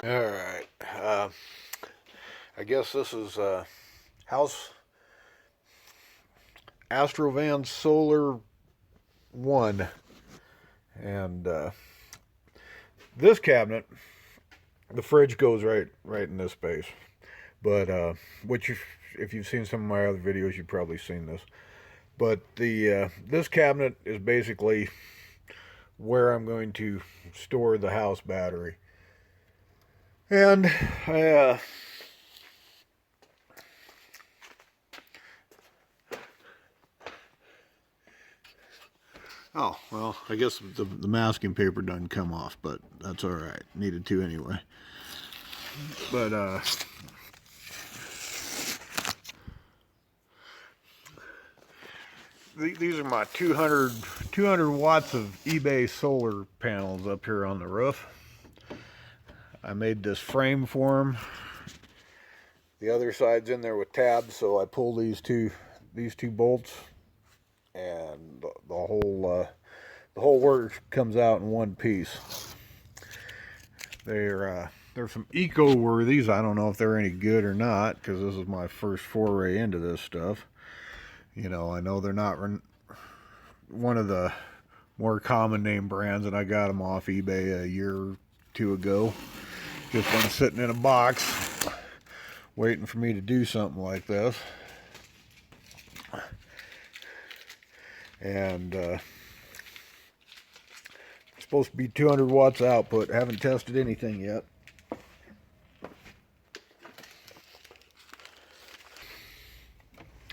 All right. I guess this is House Astro Solar 1. And this cabinet, the fridge goes right in this space. But which if you've seen some of my other videos, you've probably seen this. But the this cabinet is basically where I'm going to store the house battery. And I oh, well, I guess the masking paper doesn't come off, but that's all right. Needed to anyway. But these are my 200 watts of eBay solar panels up here on the roof. I made this frame for them. The other side's in there with tabs, so I pull these two bolts, and the whole work comes out in one piece. They're some eco-worthies. I don't know if they're any good or not, because this is my first foray into this stuff. You know, I know they're not one of the more common name brands, and I got them off eBay a year or two ago. Just been sitting in a box, waiting for me to do something like this. And supposed to be 200 watts output. Haven't tested anything yet.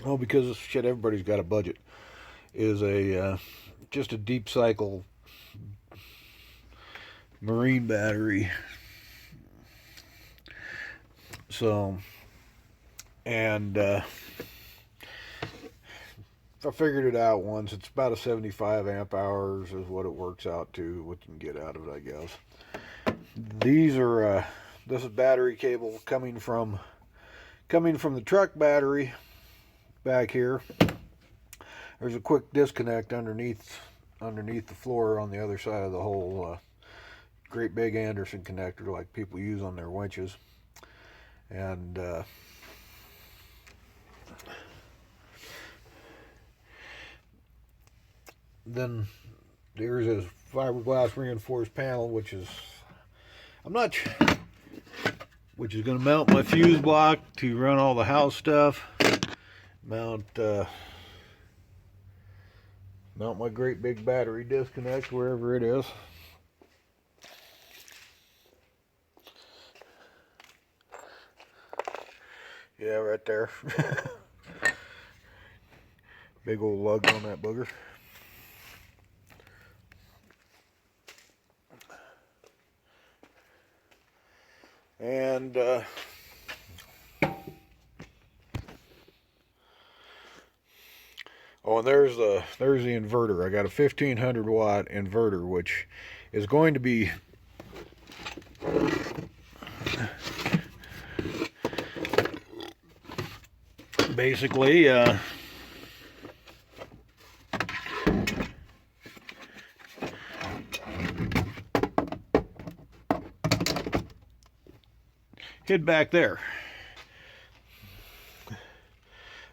Oh, because shit, everybody's got a budget. Is a just a deep cycle marine battery. So, and I figured it out once. It's about a 75 amp hours is what it works out to. What you can get out of it, I guess. These are this is battery cable coming from the truck battery back here. There's a quick disconnect underneath the floor on the other side of the whole great big Anderson connector like people use on their winches. And then there's this fiberglass reinforced panel, which is which is going to mount my fuse block to run all the house stuff. Mount my great big battery disconnect wherever it is. Yeah, right there. Big old lug on that booger. And oh, and there's the inverter. I got a 1500 watt inverter, which is going to be basically hid back there.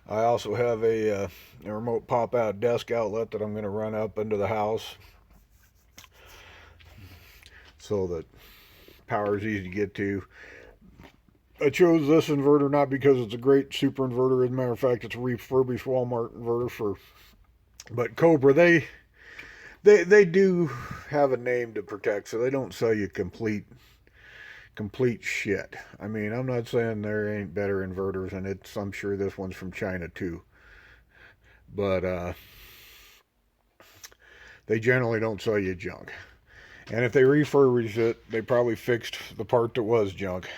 I also have a remote pop-out desk outlet that I'm going to run up into the house so that power is easy to get to. I chose this inverter not because it's a great super inverter. As a matter of fact, it's a refurbished Walmart inverter but Cobra, they do have a name to protect, so they don't sell you complete shit. I mean, I'm not saying there ain't better inverters, and I'm sure this one's from China too. But they generally don't sell you junk. And if they refurbish it, they probably fixed the part that was junk.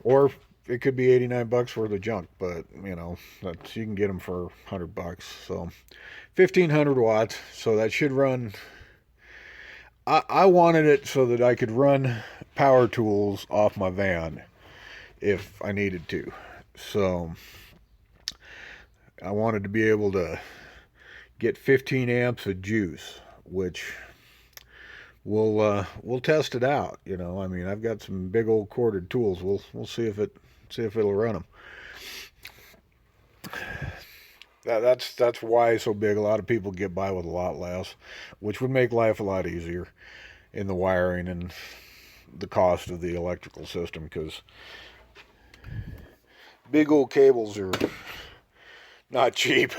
Or it could be 89 bucks worth of junk, but you know, you can get them for 100 bucks. So 1500 watts, so that should run. I wanted it so that I could run power tools off my van if I needed to. So I wanted to be able to get 15 amps of juice, which we'll test it out. You know, I mean, I've got some big old corded tools. We'll see if it'll run them. That's why it's so big. A lot of people get by with a lot less, which would make life a lot easier in the wiring and the cost of the electrical system, because big old cables are not cheap.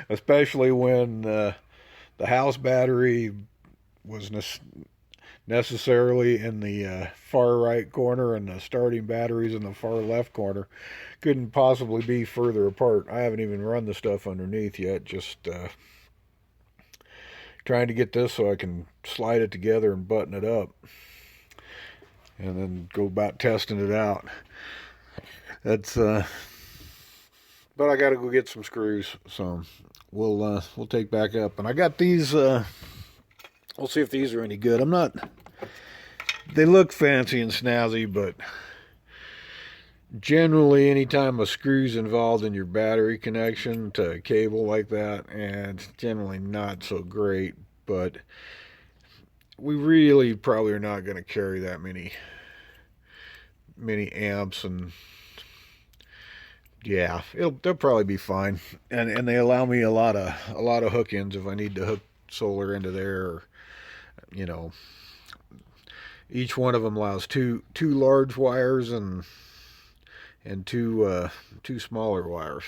Especially when the house battery was necessarily in the far right corner and the starting batteries in the far left corner. Couldn't possibly be further apart. I haven't even run the stuff underneath yet, just trying to get this so I can slide it together and button it up and then go about testing it out. That's but I gotta go get some screws, so we'll take back up. And I got these. We'll see if these are any good. I'm not. They look fancy and snazzy, but generally, anytime a screw's involved in your battery connection to a cable like that, and it's generally not so great. But we really probably are not going to carry that many amps, and yeah, they'll probably be fine. And they allow me a lot of hook ins if I need to hook solar into there, or, you know, each one of them allows two large wires and two smaller wires.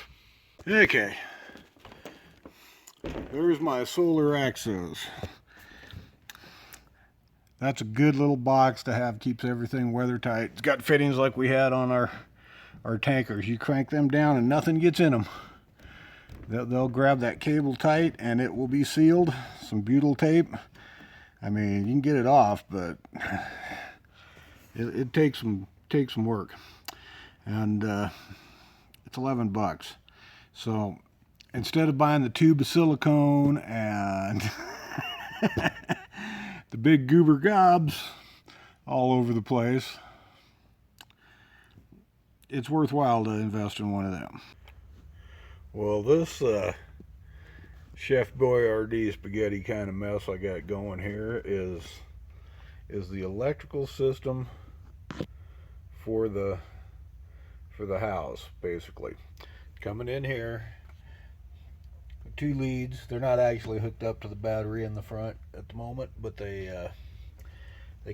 Okay, there's my solar access. That's a good little box to have. Keeps everything weather tight. It's got fittings like we had on our tankers. You crank them down and nothing gets in them. They'll grab that cable tight and it will be sealed. Some butyl tape. I mean, you can get it off, but it takes some work. And it's $11. So instead of buying the tube of silicone and the big goober gobs all over the place, it's worthwhile to invest in one of them. Well, this Chef Boyardee spaghetti kind of mess I got going here is the electrical system for the house, basically. Coming in here, 2 leads. They're not actually hooked up to the battery in the front at the moment, but they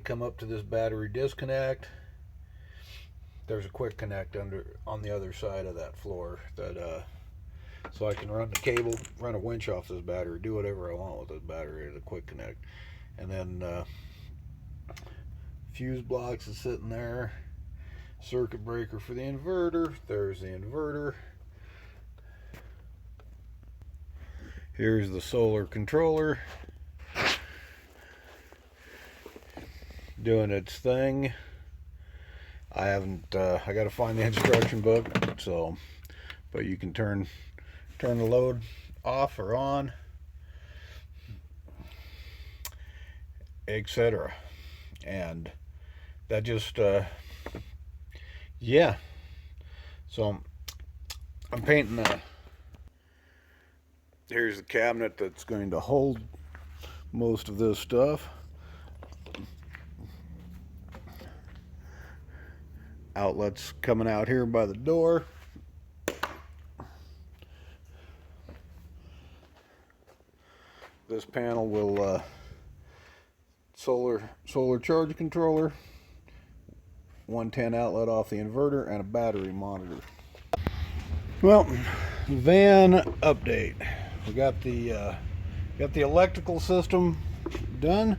come up to this battery disconnect. There's a quick connect on the other side of that floor that so I can run the cable, run a winch off this battery, do whatever I want with this battery at a quick connect. And then fuse blocks is sitting there. Circuit breaker for the inverter. There's the inverter. Here's the solar controller doing its thing. I haven't I gotta find the instruction book, so, but you can turn the load off or on, etc. And that just yeah, so I'm painting here's the cabinet that's going to hold most of this stuff. Outlets coming out here by the door. This panel will solar charge controller, 110 outlet off the inverter, and a battery monitor. Well, van update. We got the electrical system done.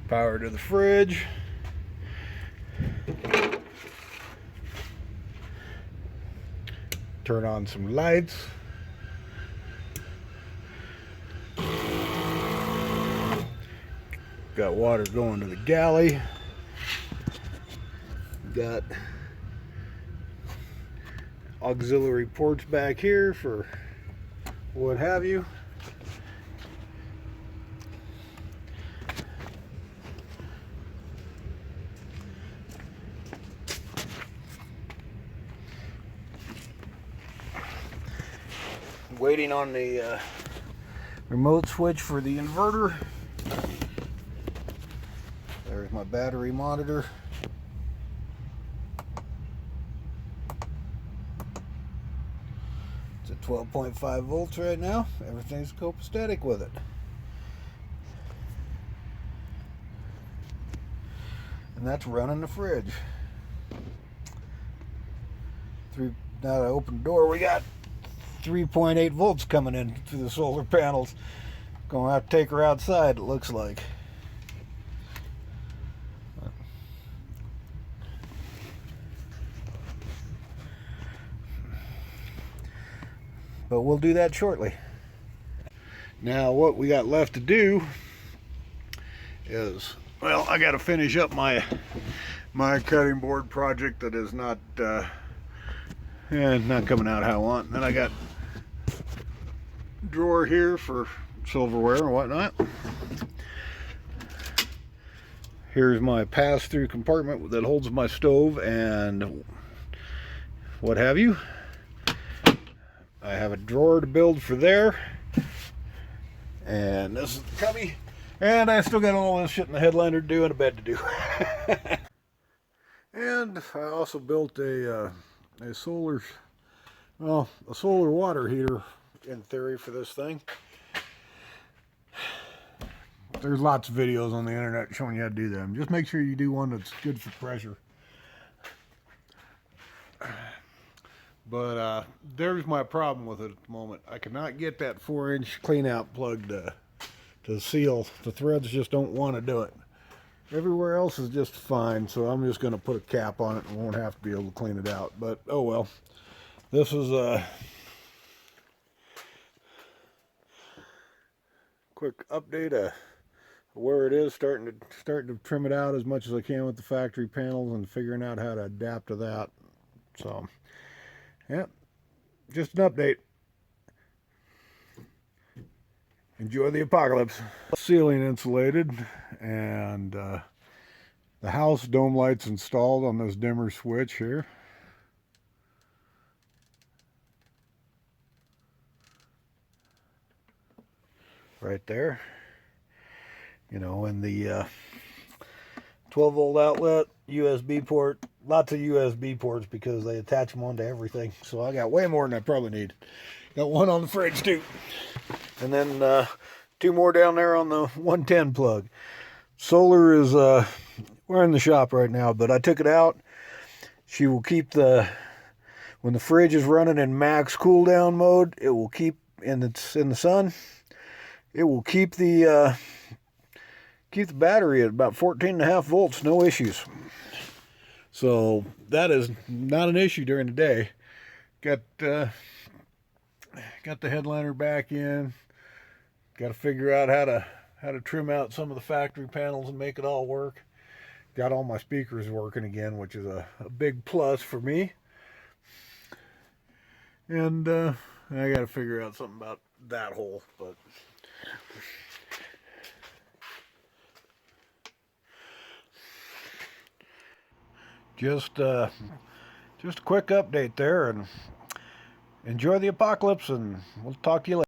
Power to the fridge. Turn on some lights. Got water going to the galley. Got auxiliary ports back here for what have you. waiting on the remote switch for the inverter. There's my battery monitor. It's at 12.5 volts right now. Everything's copacetic with it. And that's running the fridge. Now that I open the door, we got 3.8 volts coming in through the solar panels. Gonna have to take her outside, it looks like. But we'll do that shortly. Now what we got left to do is, well, I got to finish up my cutting board project that is not not coming out how I want. And then I got a drawer here for silverware and whatnot. Here's my pass-through compartment that holds my stove and what have you. I have a drawer to build for there. And this is the cubby. And I still got all this shit in the headliner to do and a bed to do. And I also built a solar water heater in theory for this thing. There's lots of videos on the internet showing you how to do them. Just make sure you do one that's good for pressure. But there's my problem with it at the moment. I cannot get that 4-inch clean out plug to seal. The threads just don't want to do it. Everywhere else is just fine, so I'm just going to put a cap on it and won't have to be able to clean it out. But oh well. This is a quick update of where it is. Starting to trim it out as much as I can with the factory panels and figuring out how to adapt to that. So yeah, just an update. Enjoy the apocalypse. Ceiling insulated, and the house dome lights installed on this dimmer switch here. Right there. You know, and the 12 volt outlet, USB port, lots of USB ports because they attach them onto everything. So I got way more than I probably need. Got one on the fridge too. And then 2 more down there on the 110 plug. Solar is, we're in the shop right now, but I took it out. She will keep when the fridge is running in max cool down mode, it will keep, and it's in the sun, it will keep the battery at about 14.5 volts, no issues. So that is not an issue during the day. Got the headliner back in. Got to figure out how to trim out some of the factory panels and make it all work. Got all my speakers working again, which is a big plus for me. And I got to figure out something about that hole, but just a quick update there, and enjoy the apocalypse, and we'll talk to you later.